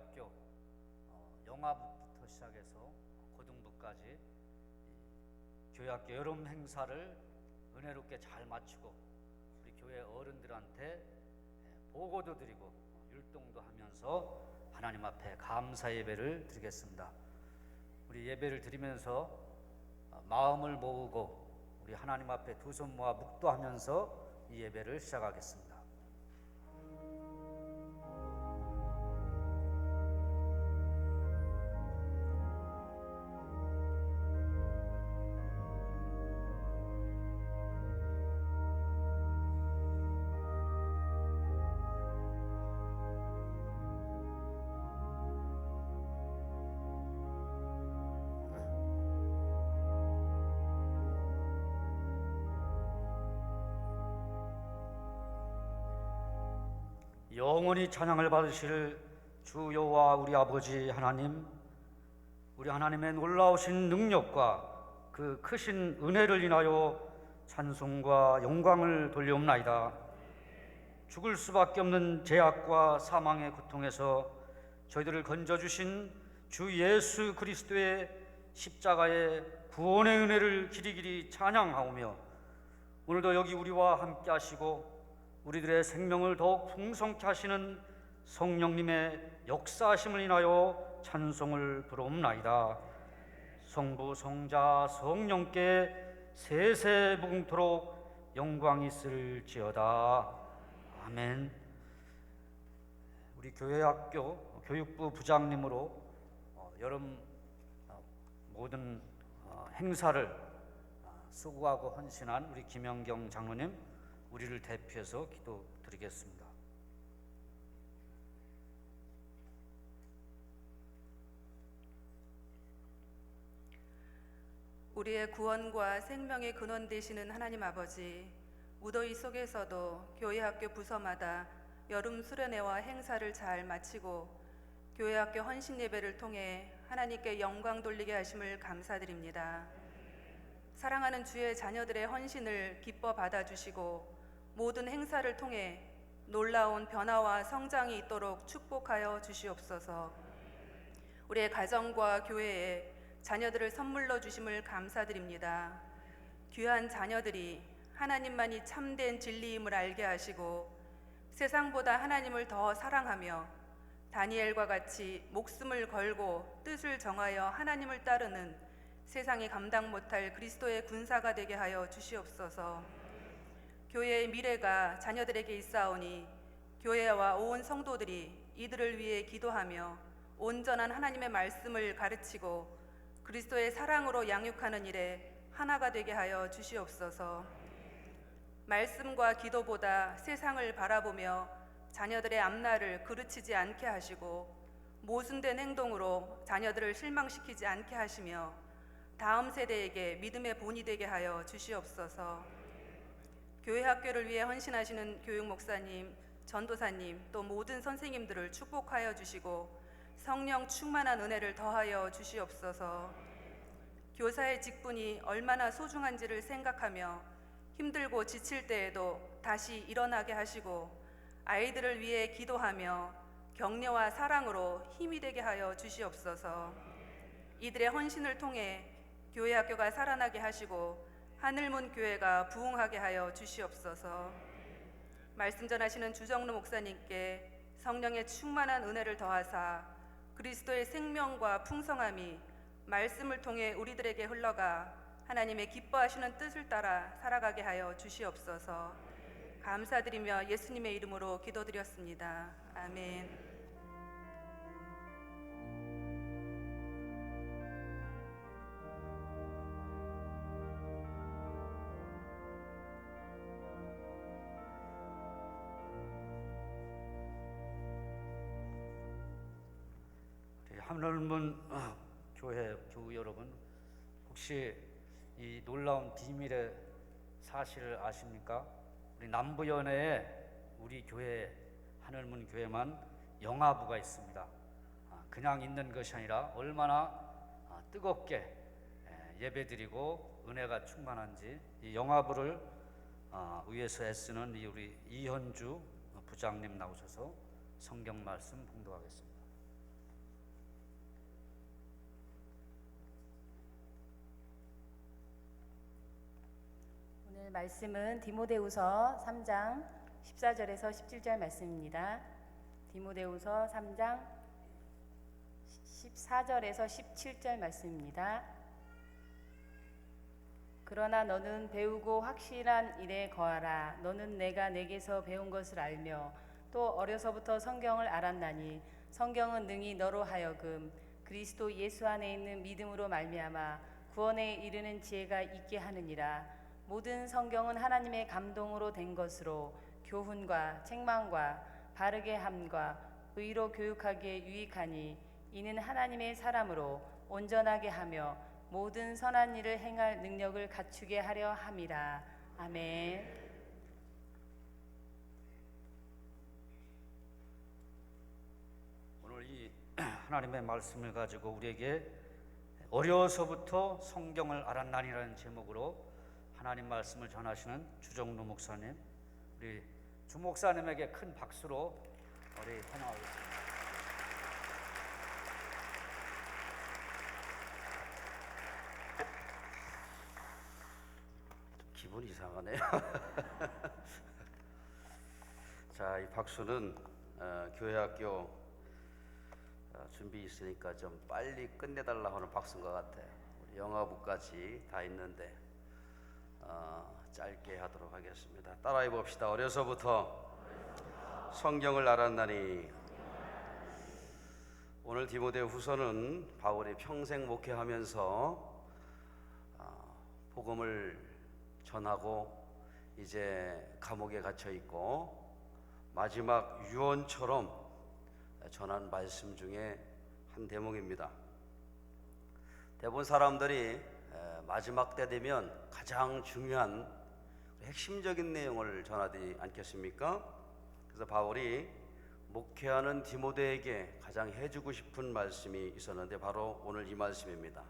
교회학교 영아부터 시작해서 고등부까지 교회학교 여름 행사를 은혜롭게 잘 마치고 우리 교회 어른들한테 보고도 드리고 율동도 하면서 하나님 앞에 감사 예배를 드리겠습니다. 우리 예배를 드리면서 마음을 모으고 우리 하나님 앞에 두 손 모아 묵도하면서 이 예배를 시작하겠습니다. 영원히 찬양을 받으실 주 여호와 우리 아버지 하나님, 우리 하나님의 놀라우신 능력과 그 크신 은혜를 인하여 찬송과 영광을 돌려옵나이다. 죽을 수밖에 없는 죄악과 사망의 고통에서 저희들을 건져주신 주 예수 그리스도의 십자가의 구원의 은혜를 길이길이 찬양하오며, 오늘도 여기 우리와 함께 하시고 우리들의 생명을 더욱 풍성케 하시는 성령님의 역사하심을 인하여 찬송을 부르옵나이다. 성부 성자 성령께 세세 무궁토록 영광이 있을지어다. 아멘. 우리 교회학교 교육부 부장님으로 여름 모든 행사를 수고하고 헌신한 우리 김영경 장로님, 우리를 대표해서 기도드리겠습니다. 우리의 구원과 생명의 근원 되시는 하나님 아버지, 무더위 속에서도 교회학교 부서마다 여름 수련회와 행사를 잘 마치고 교회학교 헌신 예배를 통해 하나님께 영광 돌리게 하심을 감사드립니다. 사랑하는 주의 자녀들의 헌신을 기뻐 받아주시고 모든 행사를 통해 놀라운 변화와 성장이 있도록 축복하여 주시옵소서. 우리의 가정과 교회에 자녀들을 선물로 주심을 감사드립니다. 귀한 자녀들이 하나님만이 참된 진리임을 알게 하시고 세상보다 하나님을 더 사랑하며 다니엘과 같이 목숨을 걸고 뜻을 정하여 하나님을 따르는 세상이 감당 못할 그리스도의 군사가 되게 하여 주시옵소서. 교회의 미래가 자녀들에게 있사오니 교회와 온 성도들이 이들을 위해 기도하며 온전한 하나님의 말씀을 가르치고 그리스도의 사랑으로 양육하는 일에 하나가 되게 하여 주시옵소서. 말씀과 기도보다 세상을 바라보며 자녀들의 앞날을 그르치지 않게 하시고 모순된 행동으로 자녀들을 실망시키지 않게 하시며 다음 세대에게 믿음의 본이 되게 하여 주시옵소서. 교회 학교를 위해 헌신하시는 교육 목사님, 전도사님, 또 모든 선생님들을 축복하여 주시고 성령 충만한 은혜를 더하여 주시옵소서. 교사의 직분이 얼마나 소중한지를 생각하며 힘들고 지칠 때에도 다시 일어나게 하시고 아이들을 위해 기도하며 격려와 사랑으로 힘이 되게 하여 주시옵소서. 이들의 헌신을 통해 교회 학교가 살아나게 하시고 하늘문 교회가 부흥하게 하여 주시옵소서. 말씀 전하시는 주정로 목사님께 성령의 충만한 은혜를 더하사 그리스도의 생명과 풍성함이 말씀을 통해 우리들에게 흘러가 하나님의 기뻐하시는 뜻을 따라 살아가게 하여 주시옵소서. 감사드리며 예수님의 이름으로 기도드렸습니다. 아멘. 하늘문 교회 교우 여러분, 혹시 이 놀라운 비밀의 사실을 아십니까? 우리 남부연회에 우리 교회 하늘문 교회만 영아부가 있습니다. 그냥 있는 것이 아니라 얼마나 뜨겁게 예배드리고 은혜가 충만한지 이 영아부를 위해서 애쓰는 우리 이현주 부장님 나오셔서 성경 말씀 봉독하겠습니다. 오늘 말씀은 디모데후서 3장 14절에서 17절 말씀입니다. 디모데후서 3장 14절에서 17절 말씀입니다. 그러나 너는 배우고 확실한 일에 거하라. 너는 내가 내게서 배운 것을 알며 또 어려서부터 성경을 알았나니 성경은 능히 너로 하여금 그리스도 예수 안에 있는 믿음으로 말미암아 구원에 이르는 지혜가 있게 하느니라. 모든 성경은 하나님의 감동으로 된 것으로 교훈과 책망과 바르게 함과 의로 교육하기에 유익하니 이는 하나님의 사람으로 온전하게 하며 모든 선한 일을 행할 능력을 갖추게 하려 함이라. 아멘. 오늘 이 하나님의 말씀을 가지고 우리에게 어려서부터 성경을 알았나니라는 제목으로 하나님 말씀을 전하시는 주정루 목사님, 우리 주 목사님에게 큰 박수로 우리 환영하겠습니다. 기분이 이상하네요. 자, 이 박수는 교회학교 준비 있으니까 좀 빨리 끝내달라 하는 박수인 것 같아요. 영화부까지 다 있는데 짧게 하도록 하겠습니다. 따라해 봅시다. 어려서부터 성경을 알았나니. 오늘 디모데후서는 바울이 평생 목회하면서 복음을 전하고 이제 감옥에 갇혀 있고 마지막 유언처럼 전한 말씀 중에 한 대목입니다. 대부분 사람들이 마지막 때 되면 가장 중요한 핵심적인 내용을 전하지 않겠습니까? 그래서 바울이 목회하는 디모데에게 가장 해주고 싶은 말씀이 있었는데 바로 오늘 이 말씀입니다.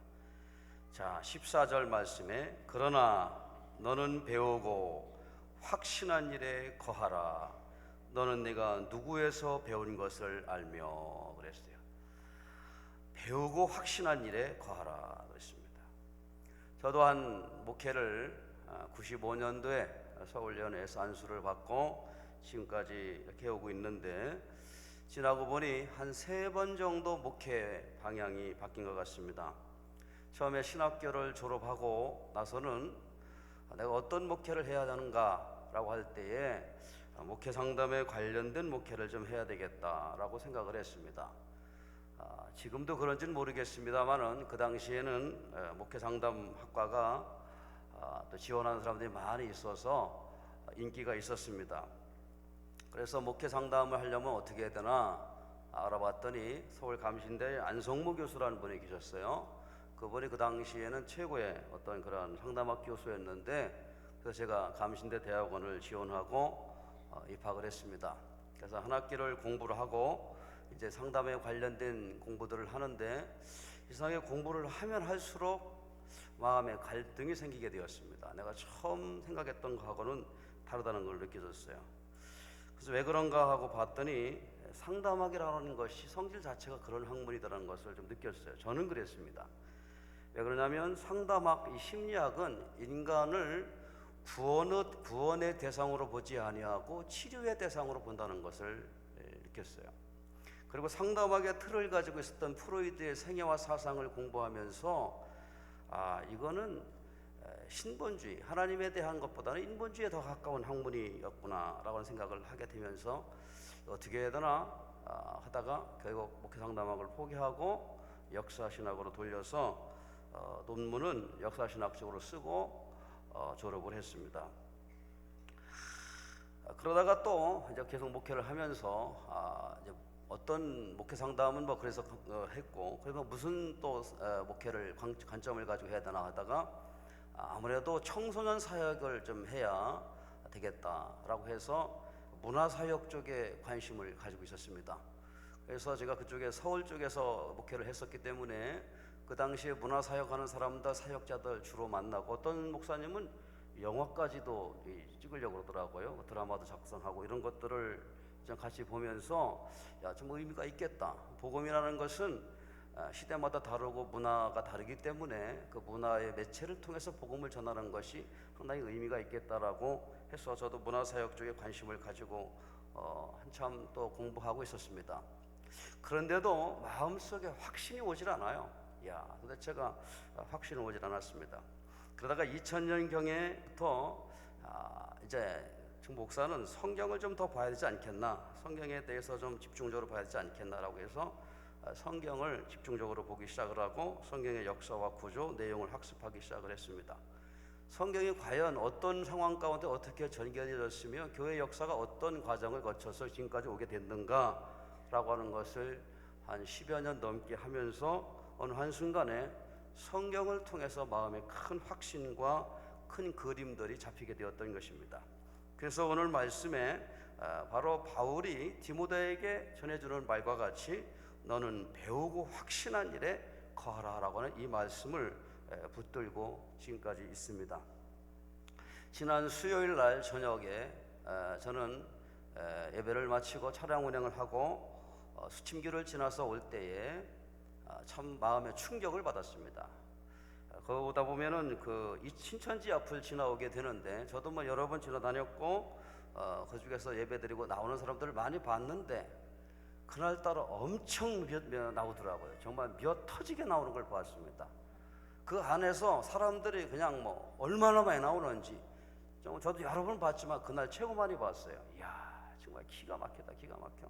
자, 14절 말씀에 그러나 너는 배우고 확신한 일에 거하라. 너는 내가 누구에서 배운 것을 알며 그랬어요. 배우고 확신한 일에 거하라 그랬습니다. 저도 한 목회를 95년도에 서울연회에서 안수를 받고 지금까지 이렇게 오고 있는데 지나고 보니 한 3번 정도 목회 방향이 바뀐 것 같습니다. 처음에 신학교를 졸업하고 나서는 내가 어떤 목회를 해야 하는가라고 할 때에 목회 상담에 관련된 목회를 좀 해야 되겠다라고 생각을 했습니다. 지금도 그런지는 모르겠습니다만은 그 당시에는 목회 상담 학과가 또 지원하는 사람들이 많이 있어서 인기가 있었습니다. 그래서 목회 상담을 하려면 어떻게 해야 되나 알아봤더니 서울 감신대 안성무 교수라는 분이 계셨어요. 그분이 그 당시에는 최고의 어떤 그런 상담학 교수였는데 그래서 제가 감신대 대학원을 지원하고 입학을 했습니다. 그래서 한 학기를 공부를 하고 이제 상담에 관련된 공부들을 하는데 이상하게 공부를 하면 할수록 마음에 갈등이 생기게 되었습니다. 내가 처음 생각했던 거하고는 다르다는 걸 느껴졌어요. 그래서 왜 그런가 하고 봤더니 상담학이라는 것이 성질 자체가 그런 학문이라는 것을 좀 느꼈어요. 저는 그랬습니다. 왜 그러냐면 상담학, 이 심리학은 인간을 구원의 대상으로 보지 아니하고 치료의 대상으로 본다는 것을 느꼈어요. 그리고 상담학의 틀을 가지고 있었던 프로이드의 생애와 사상을 공부하면서 이거는 신본주의, 하나님에 대한 것보다는 인본주의에 더 가까운 학문이었구나라고 생각을 하게 되면서 어떻게 해야 되나 하다가 결국 목회 상담학을 포기하고 역사신학으로 돌려서 논문은 역사신학적으로 쓰고 졸업을 했습니다. 그러다가 또 이제 계속 목회를 하면서 이제 어떤 목회 상담은 뭐 그래서 했고 그래서 무슨 또 목회를 관점을 가지고 해야 되나 하다가 아무래도 청소년 사역을 좀 해야 되겠다라고 해서 문화사역 쪽에 관심을 가지고 있었습니다. 그래서 제가 그쪽에 서울 쪽에서 목회를 했었기 때문에 그 당시에 문화사역하는 사람들, 사역자들 주로 만나고 어떤 목사님은 영화까지도 찍으려고 그러더라고요. 드라마도 작성하고 이런 것들을 좀 같이 보면서 좀 의미가 있겠다. 복음이라는 것은 시대마다 다르고 문화가 다르기 때문에 그 문화의 매체를 통해서 복음을 전하는 것이 상당히 의미가 있겠다라고 해서 저도 문화사역 쪽에 관심을 가지고 한참 또 공부하고 있었습니다. 그런데도 마음속에 확신이 오질 않아요. 도대체가 확신이 오질 않았습니다. 그러다가 2000년경에부터 이제 목사는 성경을 좀 더 봐야 되지 않겠나, 성경에 대해서 좀 집중적으로 봐야 되지 않겠나라고 해서 성경을 집중적으로 보기 시작을 하고 성경의 역사와 구조, 내용을 학습하기 시작을 했습니다. 성경이 과연 어떤 상황 가운데 어떻게 전개되었으며 교회 역사가 어떤 과정을 거쳐서 지금까지 오게 됐는가라고 하는 것을 한 10여 년 넘게 하면서 어느 한순간에 성경을 통해서 마음에 큰 확신과 큰 그림들이 잡히게 되었던 것입니다. 그래서 오늘 말씀에 바로 바울이 디모데에게 전해주는 말과 같이 너는 배우고 확신한 일에 거하라라고 하는 이 말씀을 붙들고 지금까지 있습니다. 지난 수요일 날 저녁에 저는 예배를 마치고 차량 운행을 하고 수침교를 지나서 올 때에 참 마음에 충격을 받았습니다. 그러다 보면은 이 신천지 앞을 지나오게 되는데 저도 뭐 여러 번 지나다녔고 그 중에서 예배드리고 나오는 사람들을 많이 봤는데 그날따라 엄청 나오더라고요. 정말 몇 터지게 나오는 걸 보았습니다. 그 안에서 사람들이 그냥 뭐 얼마나 많이 나오는지 저도 여러 번 봤지만 그날 최고 많이 봤어요. 이야, 정말 기가 막히다, 기가 막혀.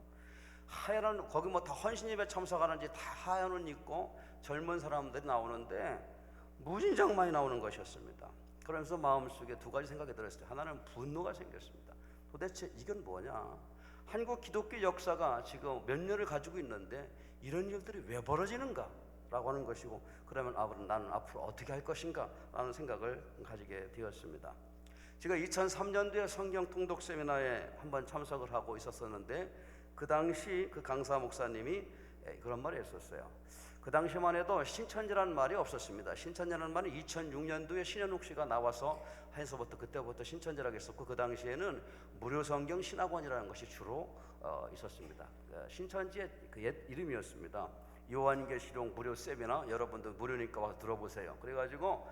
하얀 거기 뭐 다 헌신예배 참석하는지 다 하얀 옷 입고 젊은 사람들이 나오는데 무진장 많이 나오는 것이었습니다. 그러면서 마음속에 두 가지 생각이 들었어요. 하나는 분노가 생겼습니다. 도대체 이건 뭐냐? 한국 기독교 역사가 지금 몇 년을 가지고 있는데 이런 일들이 왜 벌어지는가? 라고 하는 것이고, 그러면 나는 앞으로 어떻게 할 것인가? 라는 생각을 가지게 되었습니다. 제가 2003년도에 성경 통독 세미나에 한번 참석을 하고 있었었는데 그 당시 그 강사 목사님이 그런 말을 했었어요. 그 당시만 해도 신천지라는 말이 없었습니다. 신천지라는 말은 2006년도에 신현욱 씨가 나와서 해서부터 그때부터 신천지라고 했었고, 그 당시에는 무료 성경 신학원이라는 것이 주로 있었습니다. 신천지의 그 옛 이름이었습니다. 요한계시록 무료 세미나, 여러분들 무료니까 와서 들어보세요. 그래가지고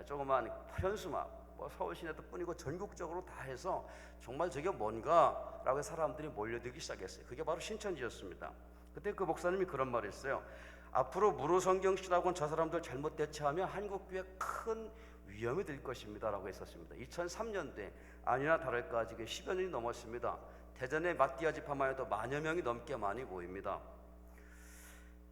조그만 현수막 서울 시내도 뿐이고 전국적으로 다 해서 정말 저게 뭔가라고 사람들이 몰려들기 시작했어요. 그게 바로 신천지였습니다. 그때 그 목사님이 그런 말을 했어요. 앞으로 무료 성경 신학원 저 사람들 잘못 대처하면 한국교회 큰 위험이 될 것입니다 라고 했었습니다. 2003년도에 아니나 다를까 지금 10여 년이 넘었습니다. 대전의 마띠아 집화만 해도 만여 명이 넘게 많이 모입니다.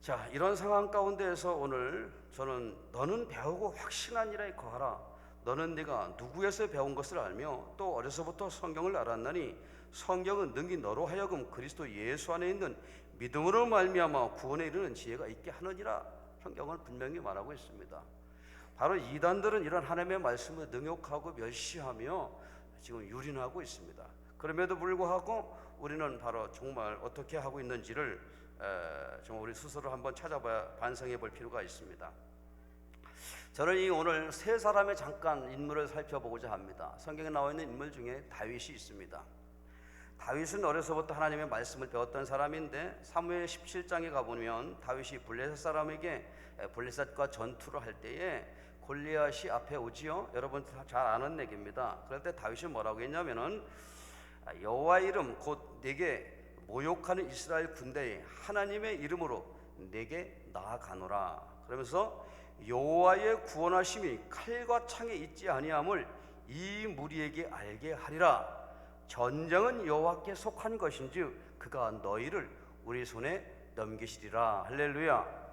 자, 이런 상황 가운데에서 오늘 저는 너는 배우고 확신한 일에 거하라. 너는 네가 누구에서 배운 것을 알며 또 어려서부터 성경을 알았나니 성경은 능히 너로 하여금 그리스도 예수 안에 있는 믿음으로 말미암아 구원에 이르는 지혜가 있게 하느니라. 성경은 분명히 말하고 있습니다. 바로 이단들은 이런 하나님의 말씀을 능욕하고 멸시하며 지금 유린하고 있습니다. 그럼에도 불구하고 우리는 바로 정말 어떻게 하고 있는지를 정말 우리 스스로 한번 찾아봐야 반성해 볼 필요가 있습니다. 저는 오늘 세 사람의 잠깐 인물을 살펴보고자 합니다. 성경에 나와 있는 인물 중에 다윗이 있습니다. 다윗은 어려서부터 하나님의 말씀을 배웠던 사람인데 사무엘 17장에 가보면 다윗이 블레셋 사람에게 블레셋과 전투를 할 때에 골리앗이 앞에 오지요. 여러분 잘 아는 얘기입니다. 그럴 때 다윗이 뭐라고 했냐면은 여호와 이름 곧 내게 모욕하는 이스라엘 군대에 하나님의 이름으로 내게 나아가노라. 그러면서 여호와의 구원하심이 칼과 창에 있지 아니함을 이 무리에게 알게 하리라. 전쟁은 여호와께 속한 것인즉 그가 너희를 우리 손에 넘기시리라. 할렐루야.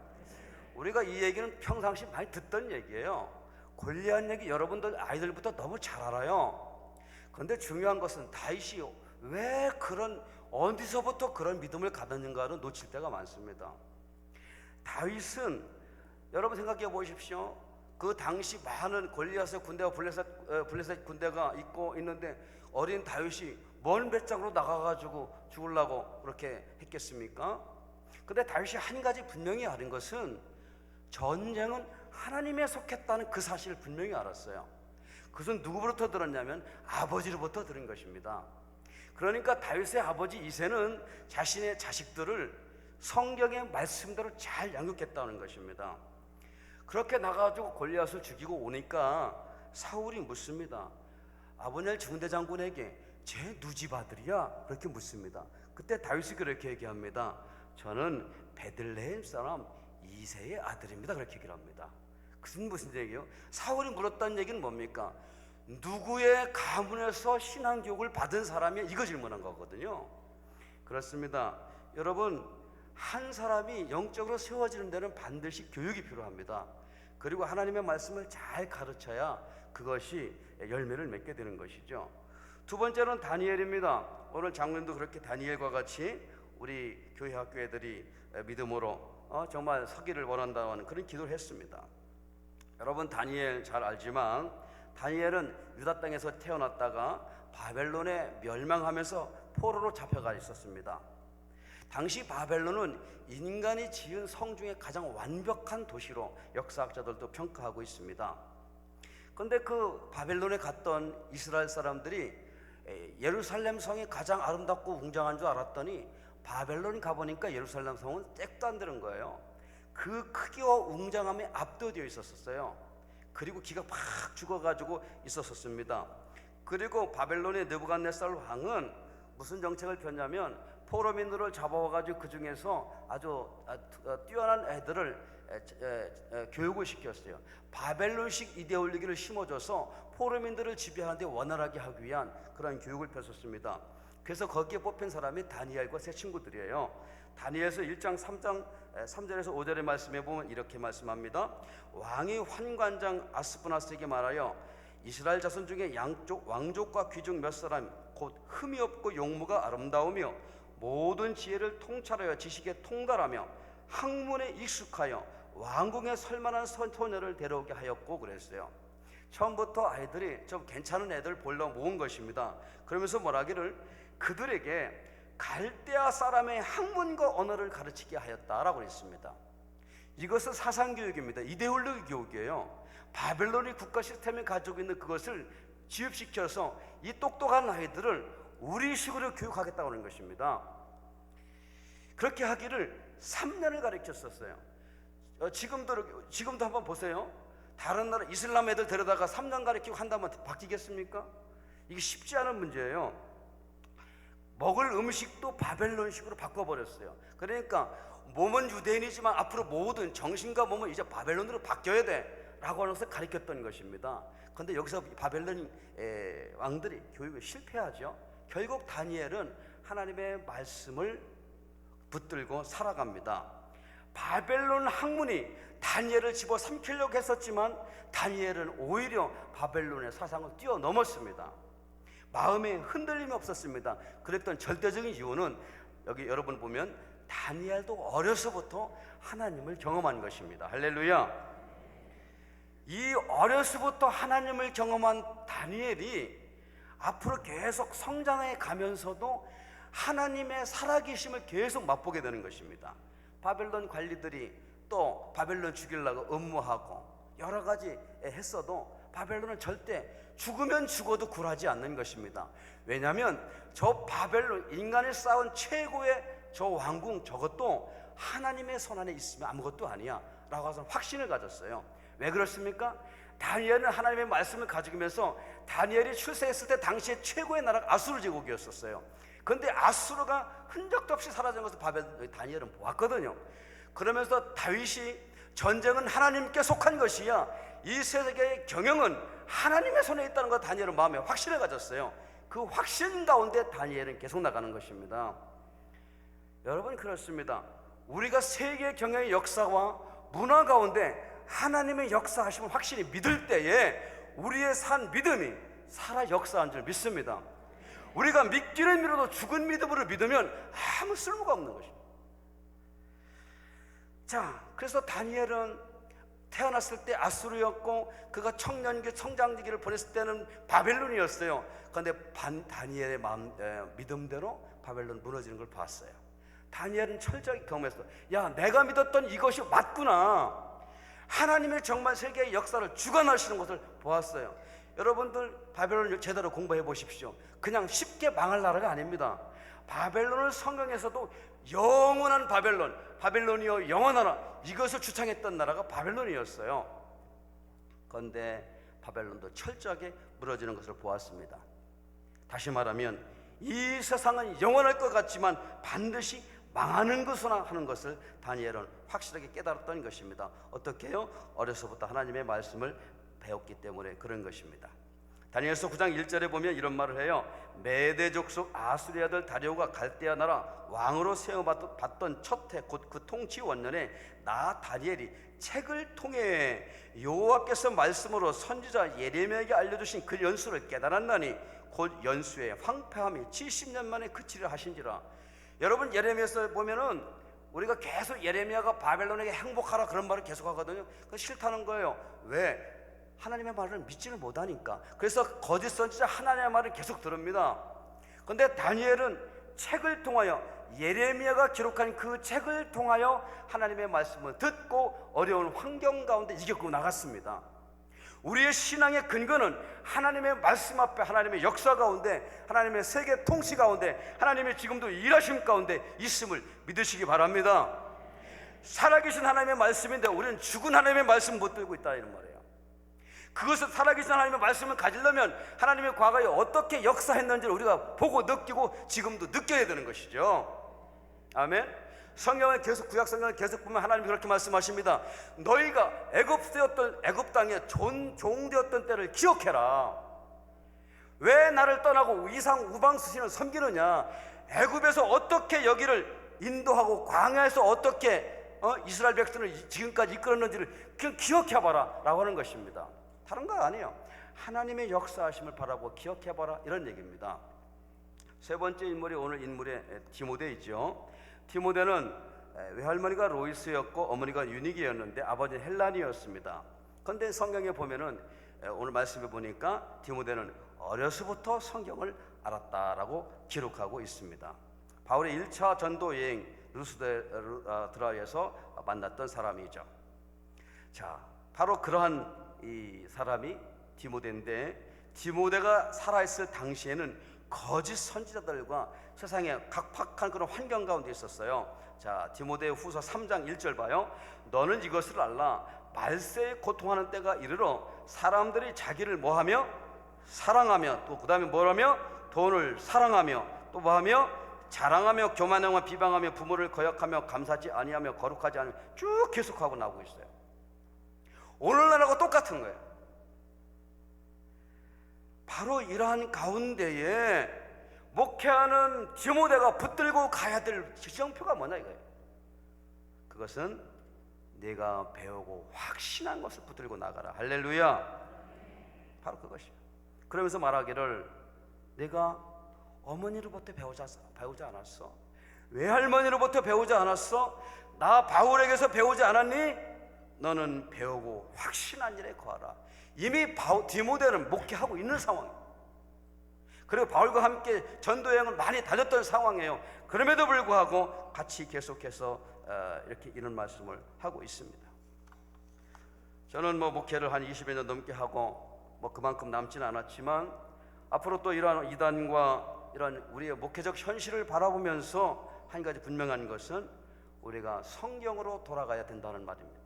우리가 이 얘기는 평상시 많이 듣던 얘기예요. 골리앗 얘기 여러분들 아이들부터 너무 잘 알아요. 그런데 중요한 것은 다윗이 왜 어디서부터 그런 믿음을 가졌는가를 놓칠 때가 많습니다. 다윗은 여러분 생각해 보십시오. 그 당시 많은 골리앗의 군대와 블레셋 군대가 있는데 어린 다윗이 먼 배짱으로 나가가지고 죽으려고 그렇게 했겠습니까? 근데 다윗이 한 가지 분명히 알은 것은 전쟁은 하나님에 속했다는 그 사실을 분명히 알았어요. 그것은 누구로부터 들었냐면 아버지로부터 들은 것입니다. 그러니까 다윗의 아버지 이새는 자신의 자식들을 성경의 말씀대로 잘 양육했다는 것입니다. 그렇게 나가가지고 골리앗을 죽이고 오니까 사울이 묻습니다. 아브넬 중대장군에게 쟤 누집 아들이야? 그렇게 묻습니다. 그때 다윗이 그렇게 얘기합니다. 저는 베들레헴 사람 이새의 아들입니다. 그렇게 얘기를 합니다. 그건 무슨 얘기예요? 사울이 물었다는 얘기는 뭡니까? 누구의 가문에서 신앙교육을 받은 사람이야? 이거 질문한 거거든요. 그렇습니다. 여러분, 한 사람이 영적으로 세워지는 데는 반드시 교육이 필요합니다. 그리고 하나님의 말씀을 잘 가르쳐야 그것이 열매를 맺게 되는 것이죠. 두 번째는 다니엘입니다. 오늘 장로님도 그렇게 다니엘과 같이 우리 교회 학교 애들이 믿음으로 정말 서기를 원한다는 그런 기도를 했습니다. 여러분, 다니엘 잘 알지만 다니엘은 유다 땅에서 태어났다가 바벨론에 멸망하면서 포로로 잡혀가 있었습니다. 당시 바벨론은 인간이 지은 성 중에 가장 완벽한 도시로 역사학자들도 평가하고 있습니다. 그런데 그 바벨론에 갔던 이스라엘 사람들이 예루살렘 성이 가장 아름답고 웅장한 줄 알았더니 바벨론 가보니까 예루살렘 성은 짝도 안 되는 거예요. 그 크기와 웅장함에 압도되어 있었어요. 그리고 기가 팍 죽어가지고 있었습니다. 그리고 바벨론의 느부갓네살 왕은 무슨 정책을 폈냐면 포로민들을 잡아와가지고 그 중에서 아주 뛰어난 애들을 교육을 시켰어요. 바벨론식 이데올로기를 심어줘서 포로민들을 지배하는 데 원활하게 하기 위한 그런 교육을 펼쳤습니다. 그래서 거기에 뽑힌 사람이 다니엘과 세 친구들이에요. 다니엘서 1장 3절에서 5절의 말씀에 보면 이렇게 말씀합니다. 왕이 환관장 아스푸나스에게 말하여 이스라엘 자손 중에 양쪽 왕족과 귀족 몇 사람 곧 흠이 없고 용모가 아름다우며 모든 지혜를 통찰하여 지식에 통달하며 학문에 익숙하여 왕궁에 설만한 소녀를 데려오게 하였고 그랬어요. 처음부터 아이들이 좀 괜찮은 애들 보려 모은 것입니다. 그러면서 뭐라기를 그들에게 갈대아 사람의 학문과 언어를 가르치게 하였다라고 했습니다. 이것은 사상교육입니다. 이데올로기 교육이에요. 바벨론이 국가 시스템이 가지고 있는 그것을 지읍시켜서 이 똑똑한 아이들을 우리식으로 교육하겠다고 하는 것입니다. 그렇게 하기를 3년을 가르쳤었어요. 지금도 한번 보세요. 다른 나라 이슬람 애들 데려다가 3년 가르치고 한다면 바뀌겠습니까? 이게 쉽지 않은 문제예요. 먹을 음식도 바벨론식으로 바꿔버렸어요. 그러니까 몸은 유대인이지만 앞으로 모든 정신과 몸은 이제 바벨론으로 바뀌어야 돼 라고 하면서 가르쳤던 것입니다. 그런데 여기서 바벨론 왕들이 교육을 실패하죠. 결국 다니엘은 하나님의 말씀을 붙들고 살아갑니다. 바벨론 학문이 다니엘을 집어삼키려고 했었지만 다니엘은 오히려 바벨론의 사상을 뛰어넘었습니다. 마음에 흔들림이 없었습니다. 그랬던 절대적인 이유는 여기 여러분 보면 다니엘도 어려서부터 하나님을 경험한 것입니다. 할렐루야. 이 어려서부터 하나님을 경험한 다니엘이 앞으로 계속 성장해 가면서도 하나님의 살아계심을 계속 맛보게 되는 것입니다. 바벨론 관리들이 또 바벨론 죽이려고 음모하고 여러 가지 했어도 바벨론은 절대 죽으면 죽어도 굴하지 않는 것입니다. 왜냐하면 저 바벨론 인간이 쌓은 최고의 저 왕궁 저것도 하나님의 손 안에 있으면 아무것도 아니야 라고 해서 확신을 가졌어요. 왜 그렇습니까? 다니엘은 하나님의 말씀을 가지면서 다니엘이 출세했을 때 당시에 최고의 나라가 아수르 제국이었었어요. 그런데 아수르가 흔적도 없이 사라진 것을 다니엘은 보았거든요. 그러면서 다윗이 전쟁은 하나님께 속한 것이야, 이 세계의 경영은 하나님의 손에 있다는 것 다니엘은 마음에 확신을 가졌어요. 그 확신 가운데 다니엘은 계속 나가는 것입니다. 여러분, 그렇습니다. 우리가 세계 경영의 역사와 문화 가운데 하나님의 역사하심을 확실히 믿을 때에 우리의 산 믿음이 살아 역사한 줄 믿습니다. 우리가 믿기를 믿어도 죽은 믿음으로 믿으면 아무 쓸모가 없는 것입니다. 자, 그래서 다니엘은 태어났을 때 아수르였고 그가 청년기 성장기를 보냈을 때는 바벨론이었어요. 그런데 다니엘의 믿음대로 바벨론 무너지는 걸 봤어요. 다니엘은 철저히 경험했어요. 야, 내가 믿었던 이것이 맞구나. 하나님의 정말 세계의 역사를 주관하시는 것을 보았어요. 여러분들 바벨론을 제대로 공부해 보십시오. 그냥 쉽게 망할 나라가 아닙니다. 바벨론을 성경에서도 영원한 바벨론이여 영원하라, 이것을 주창했던 나라가 바벨론이었어요. 그런데 바벨론도 철저하게 무너지는 것을 보았습니다. 다시 말하면 이 세상은 영원할 것 같지만 반드시 망하는 것으로 하는 것을 다니엘은 확실하게 깨달았던 것입니다. 어떻게 해요? 어려서부터 하나님의 말씀을 배웠기 때문에 그런 것입니다. 다니엘서 9장 1절에 보면 이런 말을 해요. 메대 족속 아수리 아들 다리오가 갈대아 나라 왕으로 세워받던 첫 해 곧 그 통치 원년에 나 다니엘이 책을 통해 여호와께서 말씀으로 선지자 예레미야에게 알려주신 그 연수를 깨달았나니 곧 연수의 황폐함이 70년 만에 그치려 하신지라. 여러분, 예레미야에서 보면은 우리가 계속 예레미야가 바벨론에게 행복하라 그런 말을 계속 하거든요. 그건 싫다는 거예요. 왜? 하나님의 말을 믿지를 못하니까. 그래서 거짓 선지자 하나님의 말을 계속 들읍니다. 그런데 다니엘은 책을 통하여, 예레미야가 기록한 그 책을 통하여 하나님의 말씀을 듣고 어려운 환경 가운데 이겨고 나갔습니다. 우리의 신앙의 근거는 하나님의 말씀 앞에, 하나님의 역사 가운데, 하나님의 세계 통치 가운데, 하나님의 지금도 일하심 가운데 있음을 믿으시기 바랍니다. 살아계신 하나님의 말씀인데 우리는 죽은 하나님의 말씀 못 들고 있다, 이런 말이에요. 그것을 살아계신 하나님의 말씀을 가지려면 하나님의 과거에 어떻게 역사했는지를 우리가 보고 느끼고 지금도 느껴야 되는 것이죠. 아멘. 성경을 계속, 구약 성경을 계속 보면 하나님이 그렇게 말씀하십니다. 너희가 애굽 땅에 종되었던 때를 기억해라. 왜 나를 떠나고 이상 우방 수신을 섬기느냐? 애굽에서 어떻게 여기를 인도하고 광야에서 어떻게 이스라엘 백성을 지금까지 이끌었는지를 그냥 기억해봐라 라고 하는 것입니다. 다른 거 아니에요. 하나님의 역사하심을 바라보고 기억해봐라, 이런 얘기입니다. 세 번째 인물이 오늘 인물의 디모데이죠. 디모데는 외할머니가 로이스였고 어머니가 유니기였는데 아버지는 헬란이었습니다. 그런데 성경에 보면은 오늘 말씀해 보니까 디모데는 어려서부터 성경을 알았다라고 기록하고 있습니다. 바울의 1차 전도 여행 루스드라에서 만났던 사람이죠. 자, 바로 그러한 이 사람이 디모데인데, 디모데가 살아있을 당시에는 거짓 선지자들과 세상에 각박한 그런 환경 가운데 있었어요. 자, 디모데 후서 3장 1절 봐요. 너는 이것을 알라. 말세에 고통하는 때가 이르러 사람들이 자기를 뭐하며? 사랑하며, 또 그 다음에 뭐라며? 돈을 사랑하며, 또 뭐하며? 자랑하며, 교만하며, 비방하며, 부모를 거역하며, 감사하지 아니하며, 거룩하지 않으며, 쭉 계속하고 나오고 있어요. 오늘날하고 똑같은 거예요. 바로 이러한 가운데에 목회하는 디모데가 붙들고 가야 될 지정표가 뭐냐 이거예요. 그것은 내가 배우고 확신한 것을 붙들고 나가라. 할렐루야. 바로 그것이에요. 그러면서 말하기를, 내가 어머니로부터 배우지 않았어? 외할머니로부터 배우지 않았어? 나 바울에게서 배우지 않았니? 너는 배우고 확신한 일에 거하라. 이미 디모데는 목회하고 있는 상황이에요. 그리고 바울과 함께 전도여행을 많이 다녔던 상황이에요. 그럼에도 불구하고 같이 계속해서 이렇게 이런 말씀을 하고 있습니다. 저는 목회를 한 20여 년 넘게 하고 그만큼 남지는 않았지만 앞으로 또 이러한 이단과 이런 우리의 목회적 현실을 바라보면서 한 가지 분명한 것은 우리가 성경으로 돌아가야 된다는 말입니다.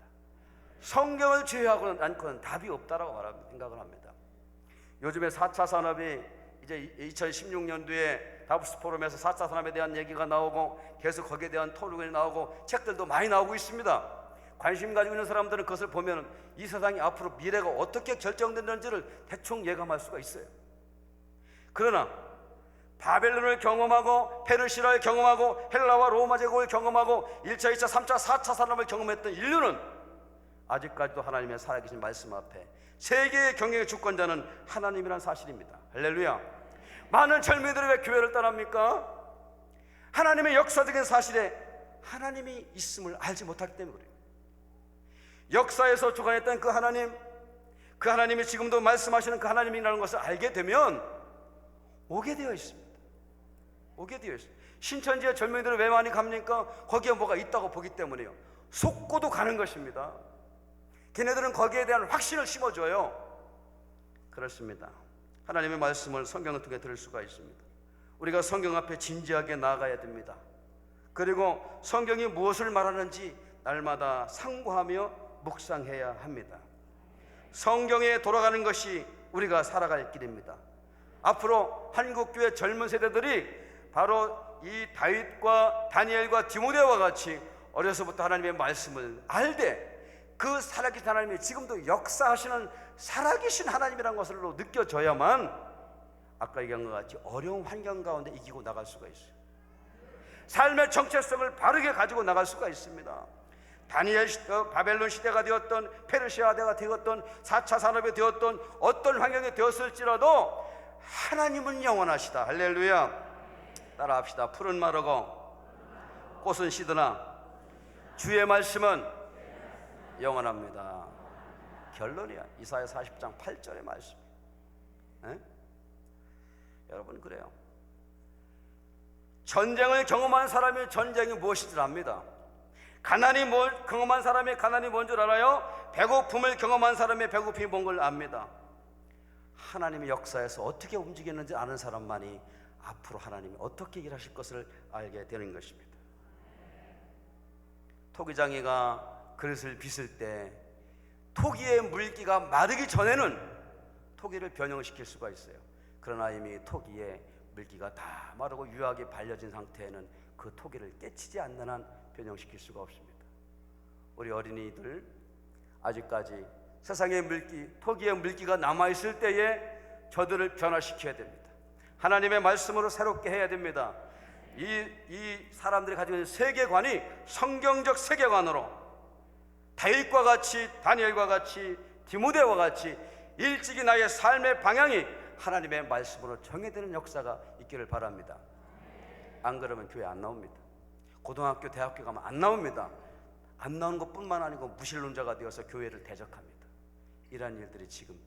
성경을 제외하고는 않고는 답이 없다라고 생각을 합니다. 요즘에 4차 산업이 이제 2016년도에 다보스 포럼에서 4차 산업에 대한 얘기가 나오고 계속 거기에 대한 토론이 나오고 책들도 많이 나오고 있습니다. 관심 가지고 있는 사람들은 그것을 보면 이 세상이 앞으로 미래가 어떻게 결정되는지를 대충 예감할 수가 있어요. 그러나 바벨론을 경험하고 페르시아를 경험하고 헬라와 로마 제국을 경험하고 1차, 2차, 3차, 4차 산업을 경험했던 인류는 아직까지도 하나님의 살아계신 말씀 앞에 세계의 경영의 주권자는 하나님이란 사실입니다. 할렐루야. 많은 젊은이들이 왜 교회를 떠납니까? 하나님의 역사적인 사실에 하나님이 있음을 알지 못하기 때문에 그래요. 역사에서 주관했던 그 하나님이 지금도 말씀하시는 그 하나님이라는 것을 알게 되면 오게 되어 있습니다. 오게 되어 있습니다. 신천지의 젊은이들이 왜 많이 갑니까? 거기에 뭐가 있다고 보기 때문에요. 속고도 가는 것입니다. 걔네들은 거기에 대한 확신을 심어줘요. 그렇습니다. 하나님의 말씀을 성경을 통해 들을 수가 있습니다. 우리가 성경 앞에 진지하게 나아가야 됩니다. 그리고 성경이 무엇을 말하는지 날마다 상고하며 묵상해야 합니다. 성경에 돌아가는 것이 우리가 살아갈 길입니다. 앞으로 한국교회 젊은 세대들이 바로 이 다윗과 다니엘과 디모데와 같이 어려서부터 하나님의 말씀을 알되 그 살아계신 하나님이 지금도 역사하시는 살아계신 하나님이라는 것으로 느껴져야만 아까 얘기한 것 같이 어려운 환경 가운데 이기고 나갈 수가 있어요. 삶의 정체성을 바르게 가지고 나갈 수가 있습니다. 다니엘 시대, 바벨론 시대가 되었던 페르시아 시대가 되었던 4차 산업이 되었던 어떤 환경이 되었을지라도 하나님은 영원하시다. 할렐루야. 따라합시다. 푸른 마르고 꽃은 시드나 주의 말씀은 영원합니다. 결론이야. 이사야 40장 8절의 말씀. 여러분, 그래요. 전쟁을 경험한 사람이 전쟁이 무엇인지 압니다. 경험한 사람이 가난이 뭔 줄 알아요? 배고픔을 경험한 사람이 배고픔이 뭔 걸 압니다. 하나님의 역사에서 어떻게 움직이는지 아는 사람만이 앞으로 하나님이 어떻게 일하실 것을 알게 되는 것입니다. 토기장이가 그릇을 빚을 때 토기의 물기가 마르기 전에는 토기를 변형시킬 수가 있어요. 그러나 이미 토기의 물기가 다 마르고 유하게 발려진 상태에는 그 토기를 깨치지 않는 한 변형시킬 수가 없습니다. 우리 어린이들 아직까지 세상의 물기, 토기의 물기가 남아있을 때에 저들을 변화시켜야 됩니다. 하나님의 말씀으로 새롭게 해야 됩니다. 이 사람들이 가지고 있는 세계관이 성경적 세계관으로 다윗과 같이, 다니엘과 같이, 디모데와 같이 일찍이 나의 삶의 방향이 하나님의 말씀으로 정해지는 역사가 있기를 바랍니다. 안 그러면 교회 안 나옵니다. 고등학교, 대학교 가면 안 나옵니다. 안 나오는 것뿐만 아니고 무신론자가 되어서 교회를 대적합니다. 이러한 일들이 지금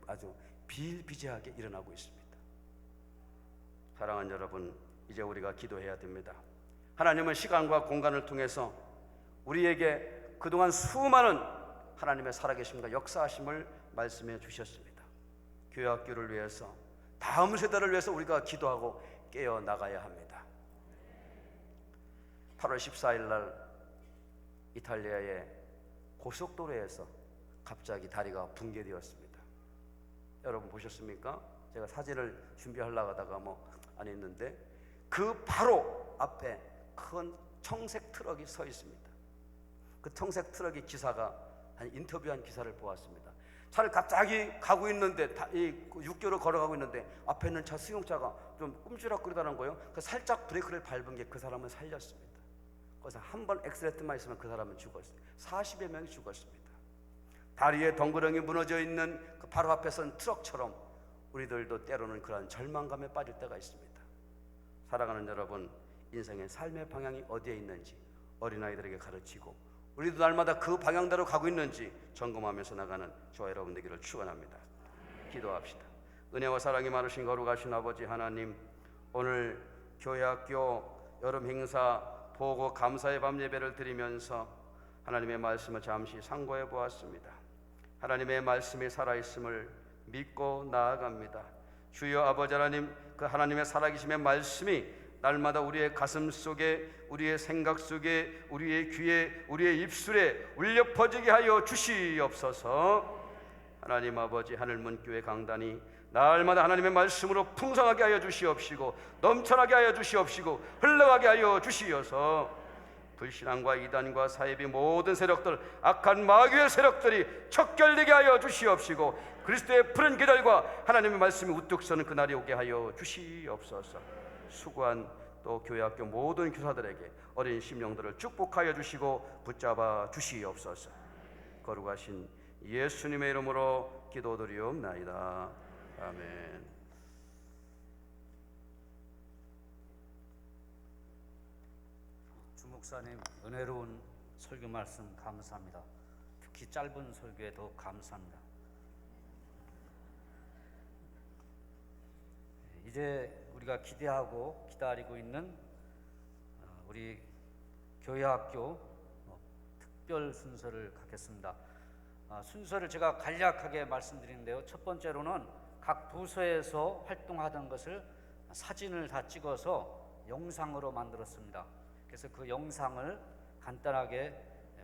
아주 비일비재하게 일어나고 있습니다. 사랑하는 여러분, 이제 우리가 기도해야 됩니다. 하나님은 시간과 공간을 통해서 우리에게 그동안 수많은 하나님의 살아계심과 역사하심을 말씀해 주셨습니다. 교회 학교를 위해서, 다음 세대를 위해서 우리가 기도하고 깨어나가야 합니다. 8월 14일 날 이탈리아의 고속도로에서 갑자기 다리가 붕괴되었습니다. 여러분 보셨습니까? 제가 사진을 준비하려고 하다가 안 했는데 그 바로 앞에 큰 청색 트럭이 서 있습니다. 그 청색 트럭의 기사가 인터뷰한 기사를 보았습니다. 차를 갑자기 가고 있는데 육교를 걸어가고 있는데 앞에 있는 차 승용차가 좀 꼼지락거리다는 거예요. 살짝 브레이크를 밟은 게 그 사람을 살렸습니다. 그래서 한 번 엑셀레터만 있으면 그 사람은 죽었어요. 40여 명이 죽었습니다. 다리에 덩그러니 무너져 있는 그 바로 앞에 선 트럭처럼 우리들도 때로는 그러한 절망감에 빠질 때가 있습니다. 사랑하는 여러분, 인생의 삶의 방향이 어디에 있는지 어린아이들에게 가르치고 우리도 날마다 그 방향대로 가고 있는지 점검하면서 나가는 저와 여러분 되기를 축원합니다. 기도합시다. 은혜와 사랑이 많으신 거룩하신 아버지 하나님, 오늘 교회학교 여름 행사 보고 감사의 밤 예배를 드리면서 하나님의 말씀을 잠시 상고해 보았습니다. 하나님의 말씀이 살아있음을 믿고 나아갑니다. 주여 아버지 하나님, 그 하나님의 살아계심의 말씀이 날마다 우리의 가슴 속에, 우리의 생각 속에, 우리의 귀에, 우리의 입술에 울려 퍼지게 하여 주시옵소서. 하나님 아버지, 하늘문교회 강단이 날마다 하나님의 말씀으로 풍성하게 하여 주시옵시고 넘쳐나게 하여 주시옵시고 흘러가게 하여 주시어서 불신앙과 이단과 사이비 모든 세력들, 악한 마귀의 세력들이 척결되게 하여 주시옵시고 그리스도의 푸른 계절과 하나님의 말씀이 우뚝 서는 그날이 오게 하여 주시옵소서. 수고한 또 교회학교 모든 교사들에게 어린 심령들을 축복하여 주시고 붙잡아 주시옵소서. 거룩하신 예수님의 이름으로 기도드리옵나이다. 아멘. 주 목사님 은혜로운 설교 말씀 감사합니다. 특히 짧은 설교에 더 감사합니다. 이제 우리가 기대하고 기다리고 있는 우리 교회학교 특별 순서를 갖겠습니다. 순서를 제가 간략하게 말씀드리는데요. 첫 번째로는 각 부서에서 활동하던 것을 사진을 다 찍어서 영상으로 만들었습니다. 그래서 그 영상을 간단하게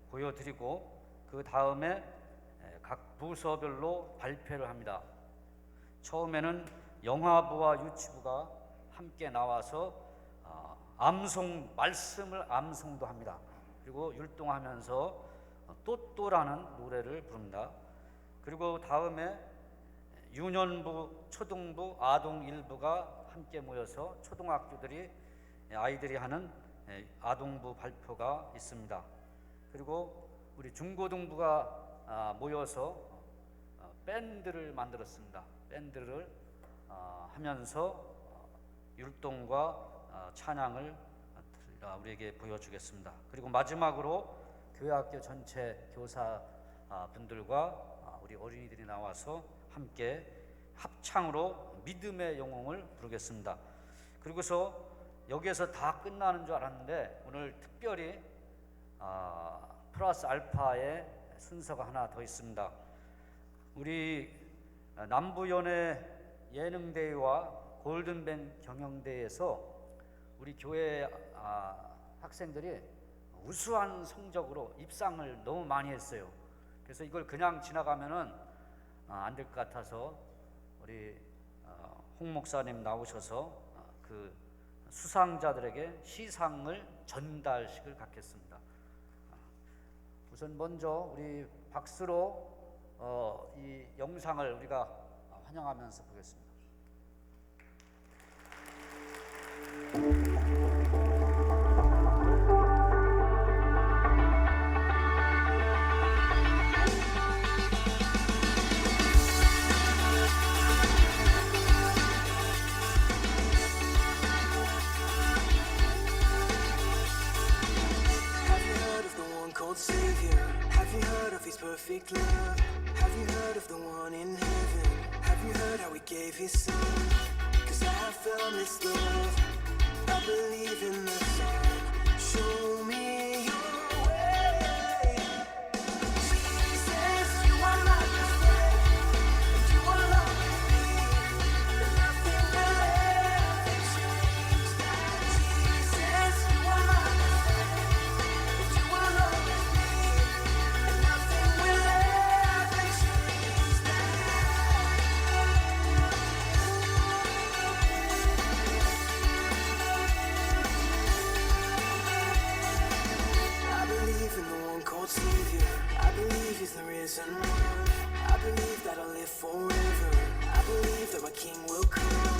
보여드리고 그 다음에 각 부서별로 발표를 합니다. 처음에는 영화부와 유치부가 함께 나와서 말씀을 암송도 합니다. 그리고 율동하면서 또또라는 노래를 부릅니다. 그리고 다음에 유년부, 초등부, 아동 일부가 함께 모여서 초등학교들이 아이들이 하는 아동부 발표가 있습니다. 그리고 우리 중고등부가 모여서 밴드를 만들었습니다. 밴드를 하면서 율동과 찬양을 우리에게 보여주겠습니다. 그리고 마지막으로 교회학교 전체 교사분들과 우리 어린이들이 나와서 함께 합창으로 믿음의 영웅을 부르겠습니다. 그리고서 여기에서 다 끝나는 줄 알았는데 오늘 특별히 플러스 알파의 순서가 하나 더 있습니다. 우리 남부연예 예능대회와 골든벤 경영대회에서 우리 교회 학생들이 우수한 성적으로 입상을 너무 많이 했어요. 그래서 이걸 그냥 지나가면은 안 될 것 같아서 우리 홍 목사님 나오셔서 그 수상자들에게 시상을 전달식을 갖겠습니다. 우선 먼저 우리 박수로 이 영상을 우리가 환영하면서 보겠습니다. Savior, have you heard of his perfect love? Have you heard of the one in heaven? Have you heard how he gave his son? 'Cause I have found this love, I believe in the Son. Show me your way. Jesus, you are my best friend, and you will always be, and nothing will ever change that. Jesus, you are my best friend, and you will always be, and nothing will ever change that. I believe in the one called Savior. I believe he's the risen one. I believe that I'll live forever. I believe that my King will come.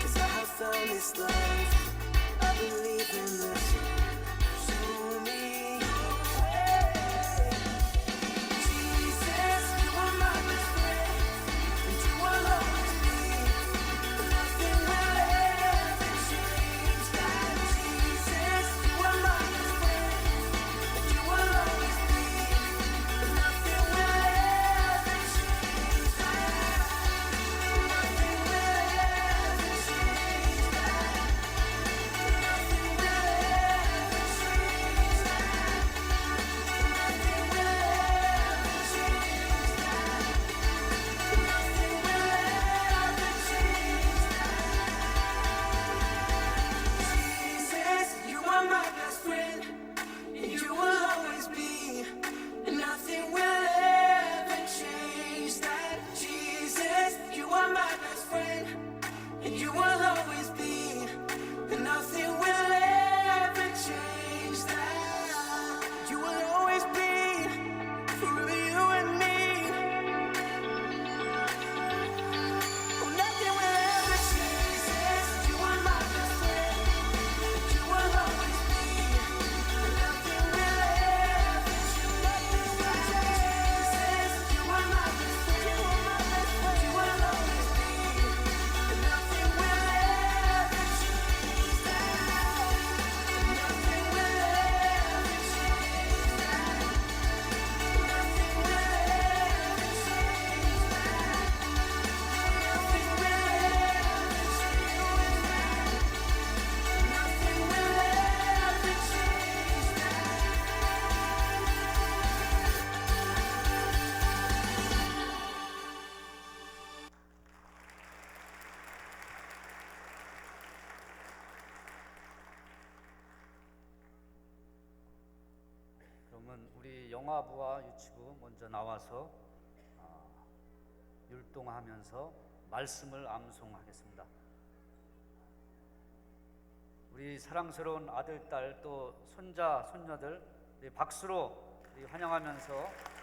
'Cause I have found this love. I believe in the Son. Show me your way. Jesus, you are my best friend, and you will always be, and nothing will ever change that. Jesus, you are my best friend, and you will always be, and nothing will ever change that. Nothing will ever change that. Nothing will ever change that. 그러면 우리 영화부와 유치부 먼저 나와서 율동하면서 말씀을 암송하겠습니다. 우리 사랑스러운 아들, 딸, 또 손자, 손녀들 우리 박수로 우리 환영하면서 발표하겠습니다.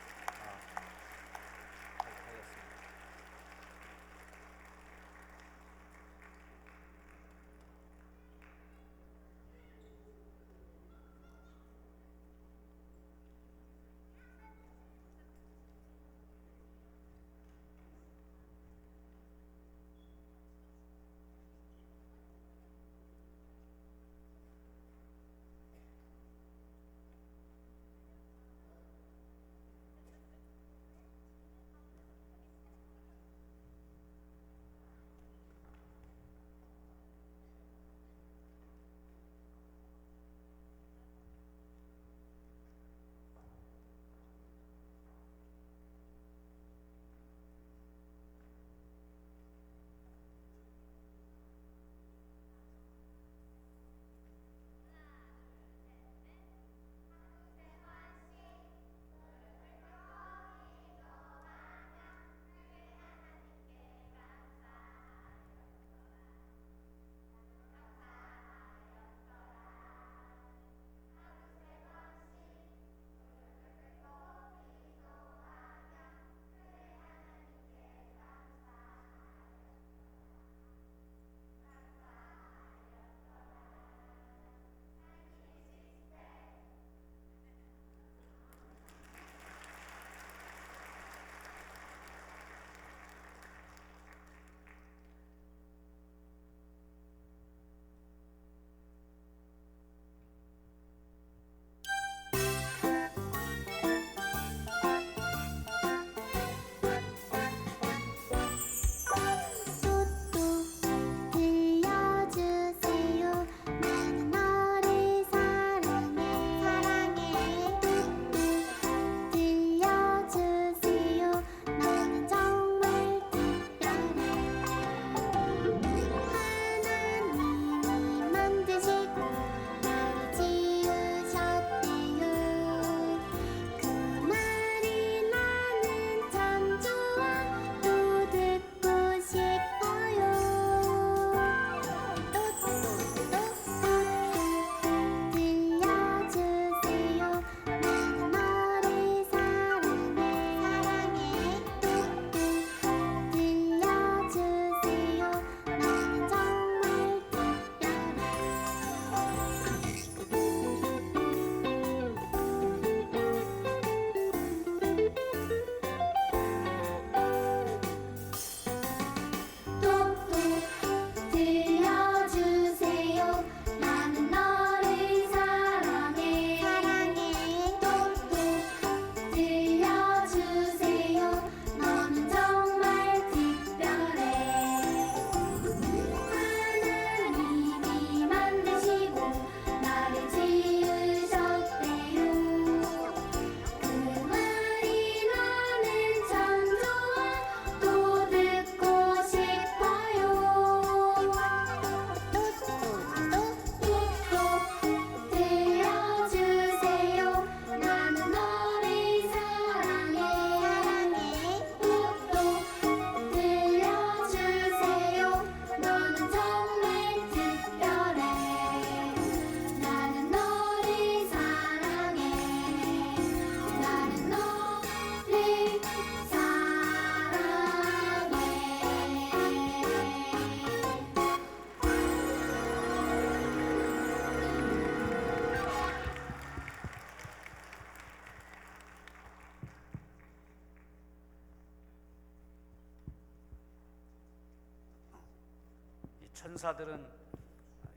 천사들은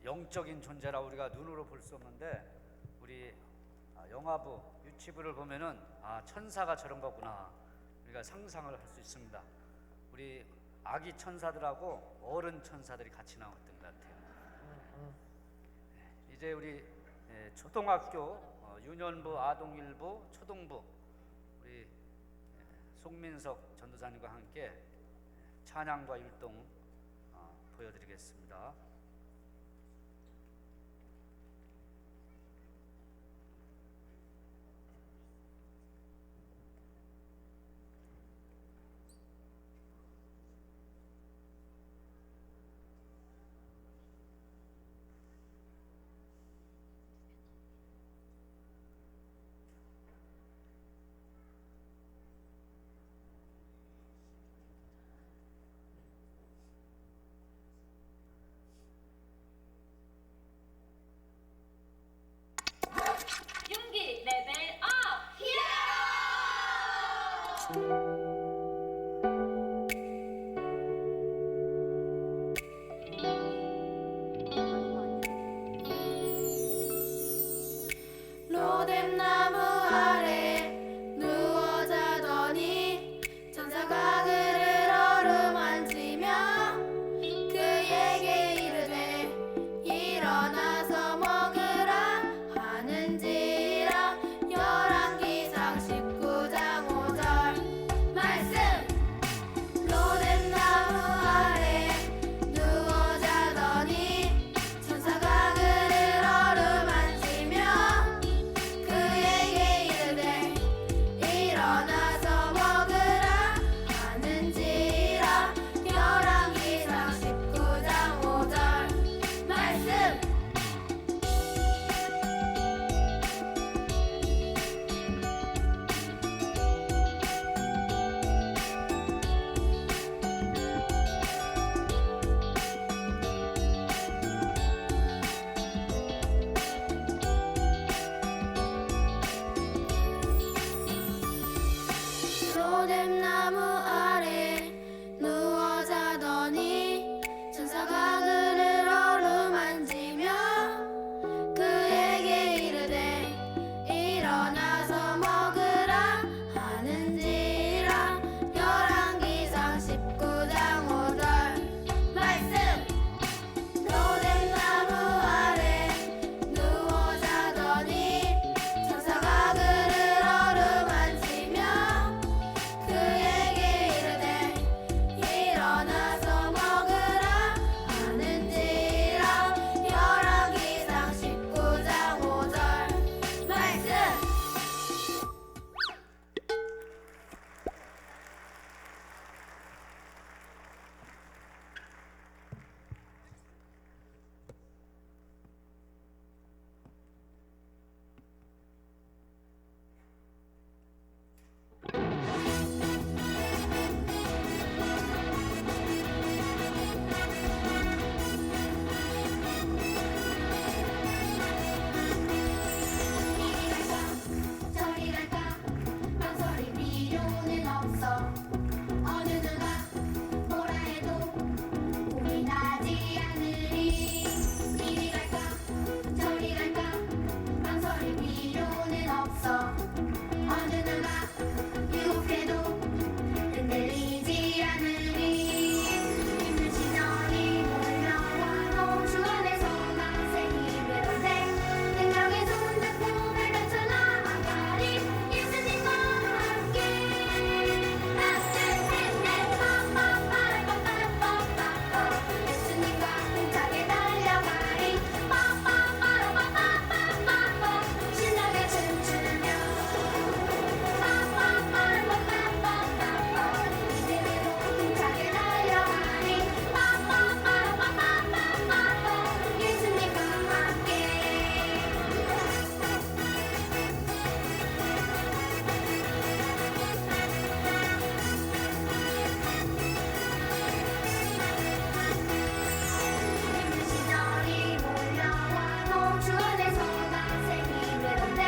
영적인 존재라 우리가 눈으로 볼 수 없는데 우리 영화부, 유치부를 보면은 천사가 저런 거구나 우리가 상상을 할 수 있습니다. 우리 아기 천사들하고 어른 천사들이 같이 나왔던 것 같아요. 이제 우리 초등학교 유년부, 아동일부, 초등부 우리 송민석 전도사님과 함께 찬양과 율동 보여드리겠습니다. 로뎀나무 아래 누워 자더니 천사가 그를 어루만지며 그에게 이르되 일어나서 먹으라 하는지라. 열왕기상 19장 5절 말씀. 로뎀나무 아래 누워 자더니 천사가 그를 어루만지며 그에게 이르되 일어나서 먹으라 하는지라. 열왕기상 19장 5절 말씀. 로뎀나무 아래 누워 자더니 천사가 그를 어루만지며 그에게 이르되 일어나서 먹으라 하는지라. 열왕기상 19장 5절 말씀. 로뎀나무 아래 누워 자더니 천사가 그를 어루만지며 그에게 이르되 일어나서 먹으라 하는지라. 열왕기상 19장 5절 말씀. 이리 갈까 저리 갈까 망설일 필요는 없어. 어느 누가 뭐라 해도 고민하지 않으리. 이리 갈까 저리 갈까 망설일 필요는 없어. 어느 누가 유혹해도 흔들리지 않으리. 힘든 시절이 몰려와도 주 안에서 나세 힘을 얻네. 능력의 손잡고 발견쳐 나아가리. 예수님과 함께. 하나 둘셋넷 빠빠빠라빠빠빠빠빠. 예수님과 힘차게 달려가리. 빠빠빠라빠빠빠빠. 신나게 춤추며 빠빠빠라빠빠빠빠. 이대로 힘차게 달려가리. 빠빠빠라빠빠빠빠. 예수님과 함께. 힘든 시절이 몰려와도 주 안에서 나세 힘을 얻네.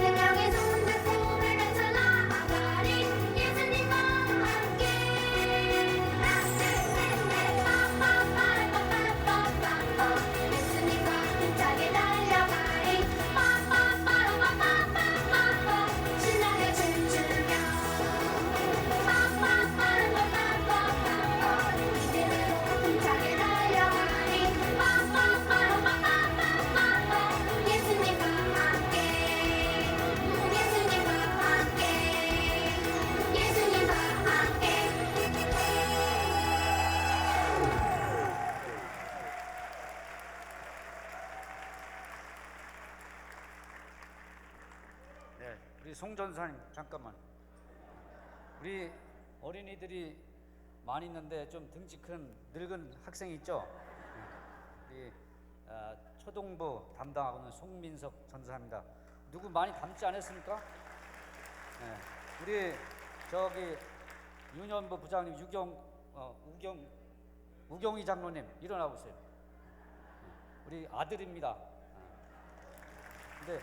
능력의 손잡고 발견쳐 나아가리. 예수님과 함께. 하나 둘셋넷 빠빠빠라빠빠빠빠. 예수님과 힘차게 달려가리. 빠빠빠라빠빠빠빠. 신나게 춤추며 빠빠빠라빠빠빠빠. 이대로 힘차게 달려가리. 빠빠빠라빠빠빠빠. 예수님과 함께. 예수님과 함께. 예수님과 함께. 네, 우리 송 전사님 잠깐만. 우리 어린이들이 많이 있는데 좀 등치 큰 늙은 학생이 있죠? 네. 우리 초등부 담당하고 있는 송민석 전사입니다. 누구 많이 닮지 않았습니까? 네. 우리 저기 유년부 부장님 우경희 장로님 일어나 보세요. 우리 아들입니다. 근데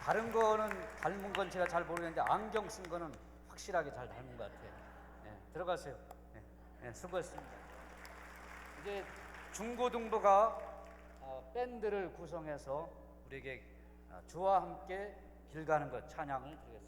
다른 거는 닮은 건 제가 잘 모르겠는데 안경 쓴 거는 확실하게 잘 닮은 것 같아요. 들어가세요. 수고했습니다. 이제 중고등부가 밴드를 구성해서 우리에게 주와 함께 길 가는 것 찬양을 드리겠습니다.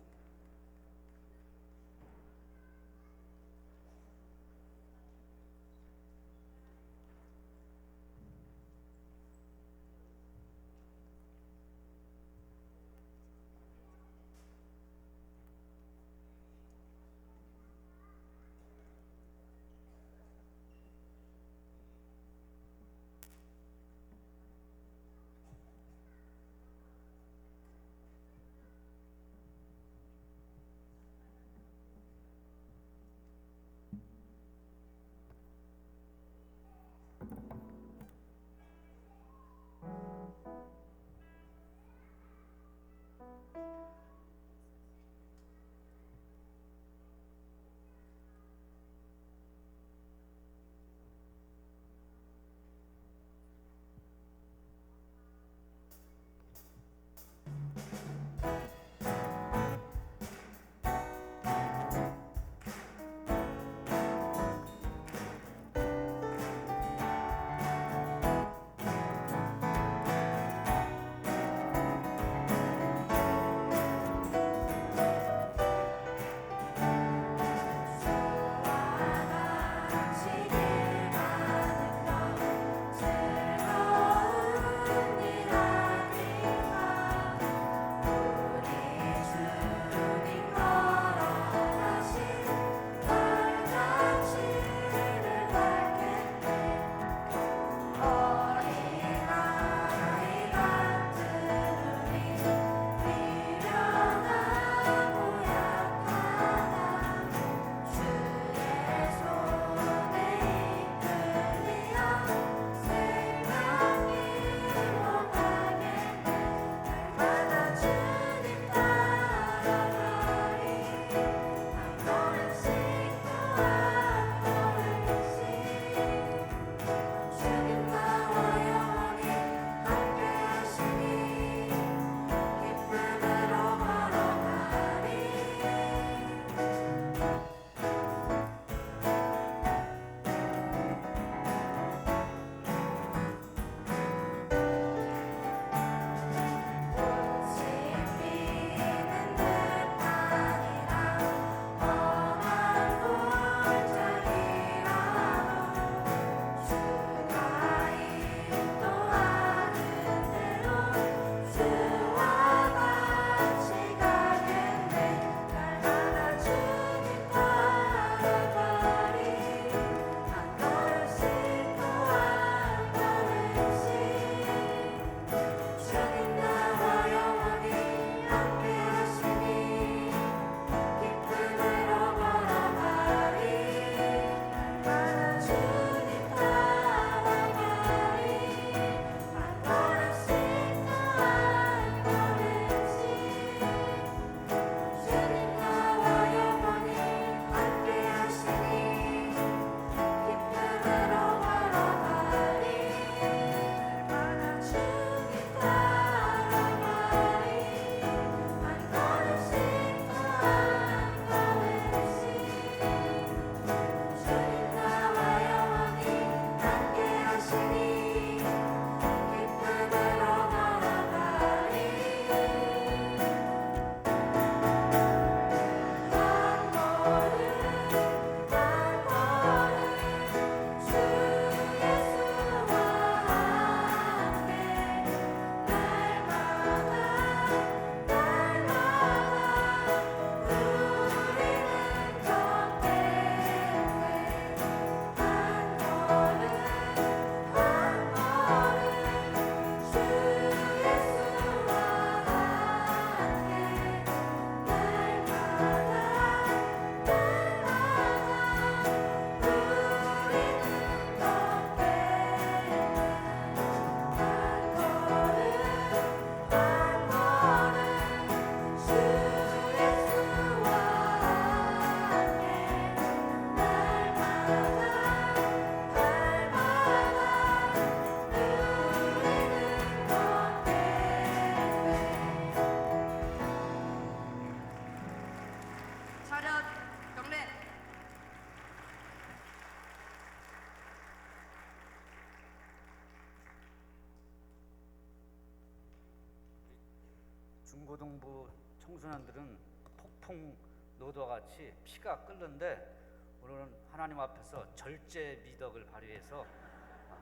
중고등부 청소년들은 폭풍 노도와 같이 피가 끓는데 오늘은 하나님 앞에서 절제 미덕을 발휘해서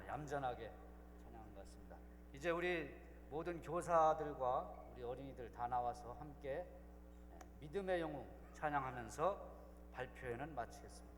얌전하게 찬양한 것 같습니다. 이제 우리 모든 교사들과 우리 어린이들 다 나와서 함께 믿음의 영웅 찬양하면서 발표회는 마치겠습니다.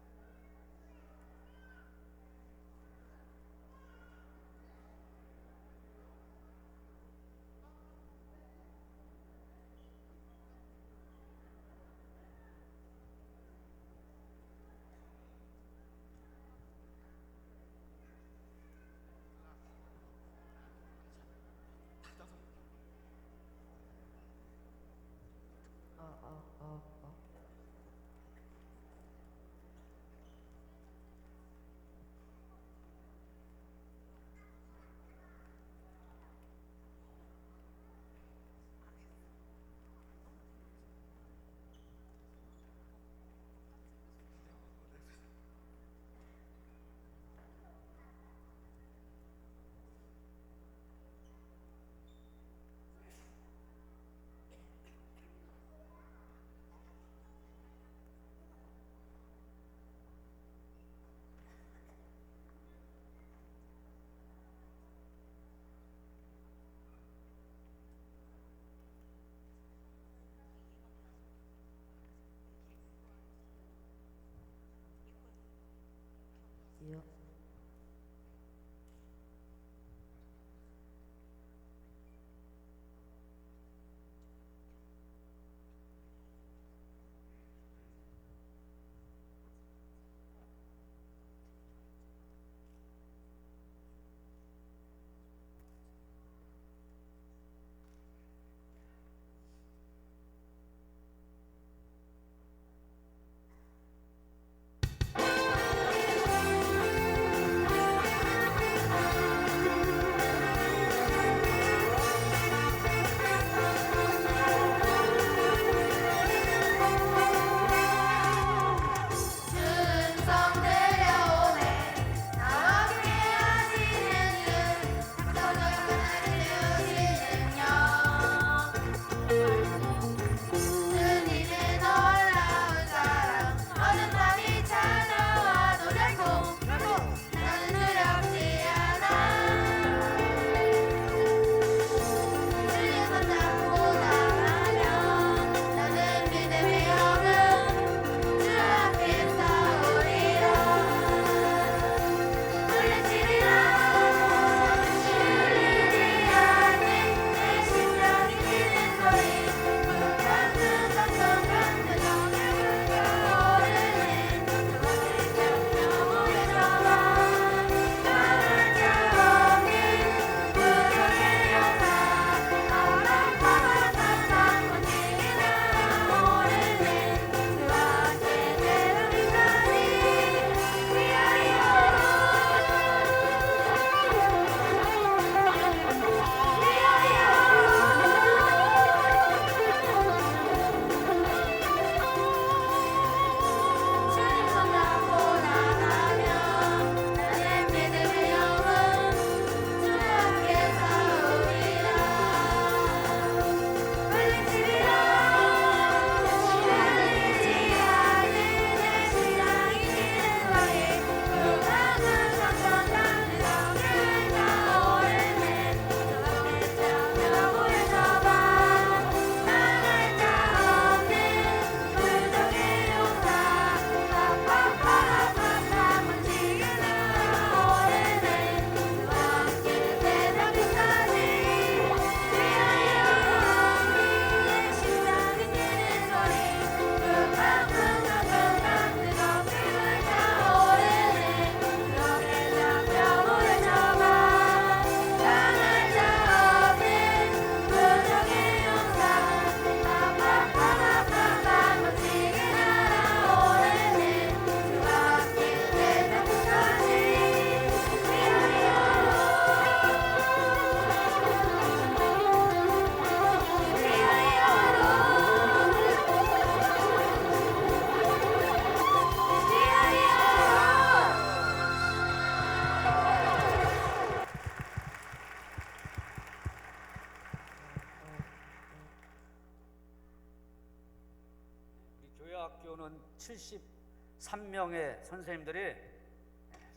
교회학교는 73명의 선생님들이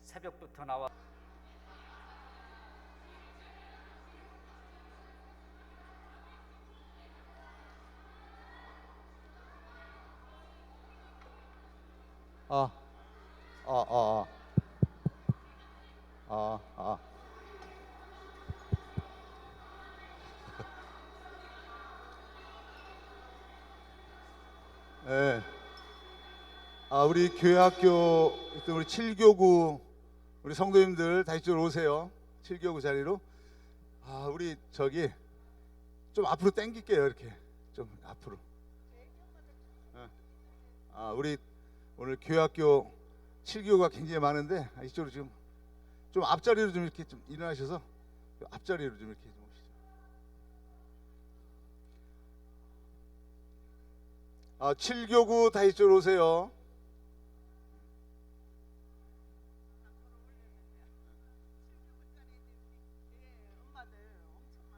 새벽부터 나와 아, 아, 아, 아, 아. 예. 우리 교회 학교 우리 7교구 우리 성도님들 다시 좀 오세요. 7교구 자리로. 우리 저기 좀 앞으로 당길게요. 이렇게 좀 앞으로. 우리 오늘 교회 학교 7교구가 굉장히 많은데 이쪽으로 지금 좀 앞자리로 좀 이렇게 좀 일어나셔서 앞자리로 좀 이렇게 좀 오시죠. 7교구 다시 이쪽으로 오세요.